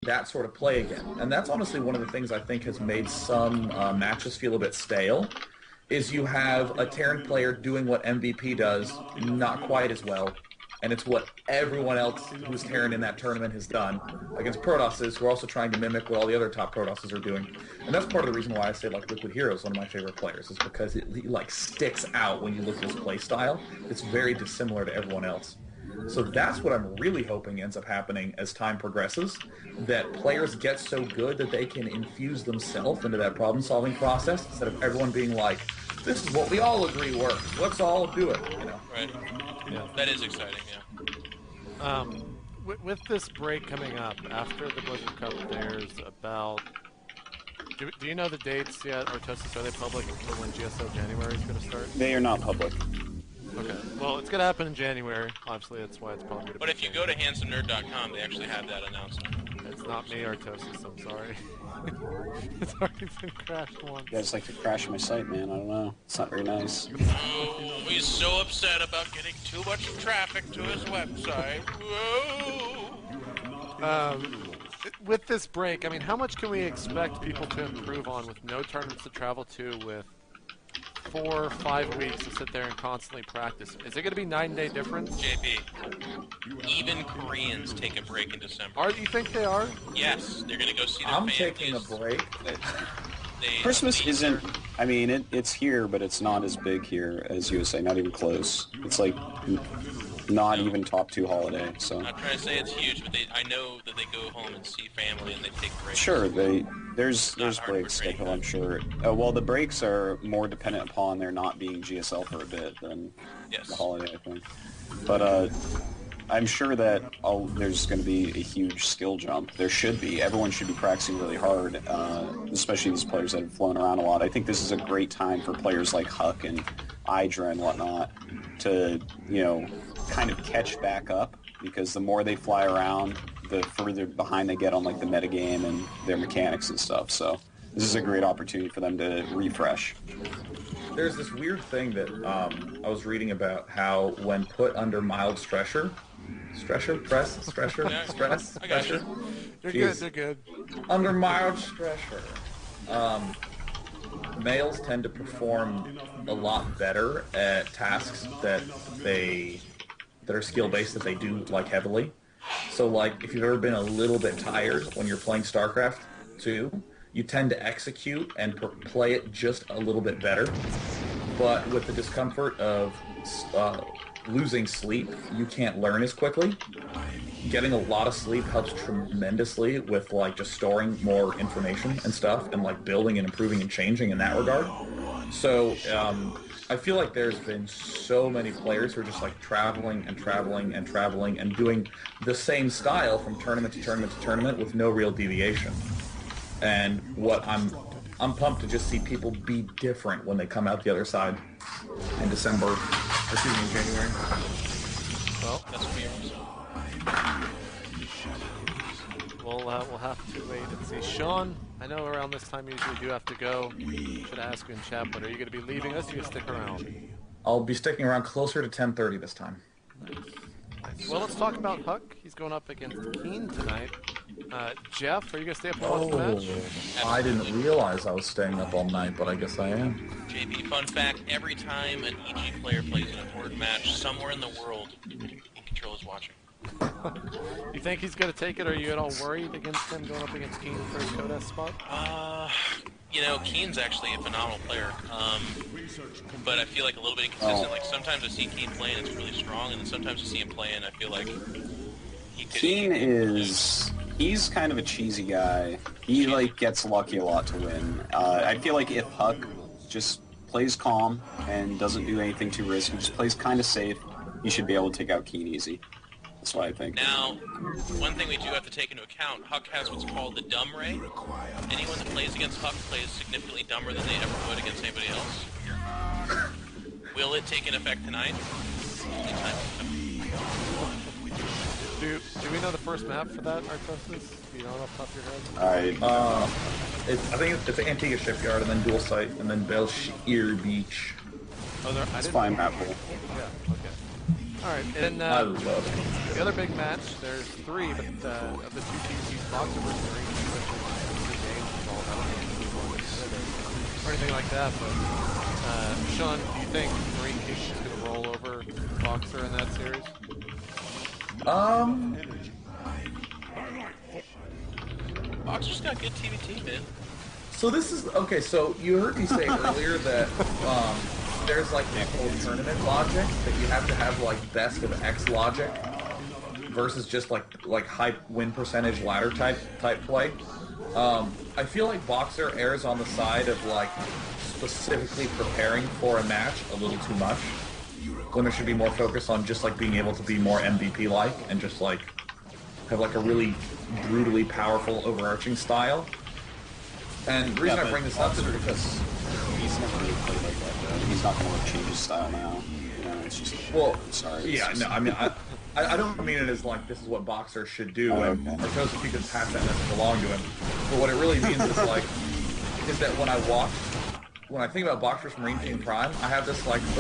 that sort of play again. And that's honestly one of the things I think has made some matches feel a bit stale, is you have a Terran player doing what MVP does, not quite as well, and it's what everyone else who's Terran in that tournament has done against Protosses, who are also trying to mimic what all the other top Protosses are doing. And that's part of the reason why I say like Liquid Hero is one of my favorite players, is because he like sticks out when you look at his play style. It's very dissimilar to everyone else. So that's what I'm really hoping ends up happening as time progresses, that players get so good that they can infuse themselves into that problem-solving process instead of everyone being like, this is what we all agree works, let's all do it, you know? Right. Yeah, that is exciting, yeah. With this break coming up, after the Blizzard Cup, there's about... Do you know the dates yet, Artosis? Are they public for when GSO January is going to start? They are not public. Okay. Well, it's going to happen in January. Obviously, that's why it's probably going to be... But if you go to handsomnerd.com, they actually have that announcement. It's not me, Artosis. I'm sorry. It's already been crashed once. You guys like to crash my site, man. I don't know. It's not very nice. Oh, he's so upset about getting too much traffic to his website. Whoa! With this break, I mean, how much can we expect people to improve on with no tournaments to travel to, with 4 or 5 weeks to sit there and constantly practice? Is it going to be 9-day difference? JP, even Koreans take a break in December. You think they are? Yes, they're going to go see their I'm families. taking a break. Christmas isn't... I mean, it's here, but it's not as big here as USA. Not even close. It's like not even top 2 holiday. So I'm not trying to say it's huge, but I know that they go home and see family and they take breaks. Sure, there's breaks scheduled, I'm sure. Well, the breaks are more dependent upon there not being GSL for a bit than the holiday, I think. But I'm sure that there's going to be a huge skill jump. There should be. Everyone should be practicing really hard, especially these players that have flown around a lot. I think this is a great time for players like Huck and Hydra and whatnot to, you know, kind of catch back up, because the more they fly around, the further behind they get on like the metagame and their mechanics and stuff. So this is a great opportunity for them to refresh. There's this weird thing that I was reading about, how when put under mild stress, pressure. They're good. Under mild stressor, males tend to perform a lot better at tasks that are skill-based, that they do like heavily. So like if you've ever been a little bit tired when you're playing StarCraft 2, you tend to execute and play it just a little bit better. But with the discomfort of losing sleep, you can't learn as quickly. Getting a lot of sleep helps tremendously with like just storing more information and stuff, and like building and improving and changing in that regard. So I feel like there's been so many players who are just like traveling and doing the same style from tournament to tournament to tournament with no real deviation. And what I'm pumped to just see people be different when they come out the other side in December, or excuse me, in January. Well, that's weird. We'll have to wait and see. Sean, I know around this time you usually do have to go. Should ask you in chat, but are you going to be leaving us, or are you going to stick around? I'll be sticking around closer to 10:30 this time. Nice. Well, let's talk about Huck. He's going up against Keen tonight. Jeff, are you going to stay up and watch the match? I didn't realize I was staying up all night, but I guess I am. JP, fun fact, every time an EG player plays an important match, somewhere in the world, In Control is watching. You think he's going to take it, or are you at all worried against him going up against Keen for his Codex spot? You know, Keen's actually a phenomenal player, but I feel like a little bit inconsistent. Like, sometimes I see Keen playing, it's really strong, and then sometimes I see him playing, I feel like he could... Keen is... He's kind of a cheesy guy. He, like, gets lucky a lot to win. I feel like if Huck just plays calm and doesn't do anything too risky, just plays kind of safe, he should be able to take out Keen easy. That's what I think. Now, one thing we do have to take into account, Huck has what's called the dumb ray. Anyone that plays against Huck plays significantly dumber than they ever would against anybody else. Will it take an effect tonight? Do we know the first map for that, Artosis? Do you know off the top of your head? I think it's Antigua Shipyard, and then Dual Site, and then Belshir Beach. Oh, it's fine map pool. Yeah, okay. All right, and I love it. the other big match, there's 3, but of the 2 teams use Boxer versus Marine King, which is the game involved. I don't know if you want to say it or anything like that, but Sean, do you think Marine King is going to roll over Boxer in that series? Boxer's got good TvT, man. So this is okay. So you heard me say earlier that there's like the whole tournament logic that you have to have like best of X logic versus just like high win percentage ladder type play. I feel like Boxer errs on the side of like specifically preparing for a match a little too much, when there should be more focus on just like being able to be more MVP like and just like have like a really brutally powerful overarching style. And the reason I bring this up is because he's never really played like that, though. He's not going to change his style now. You know, it's just... Well, sorry. Yeah, no, I mean, I don't mean it as like this is what Boxer should do, and Artosis, if you could pass that message along to him. But what it really means is like, is that when I think about Boxer's Marine King Prime, I have this like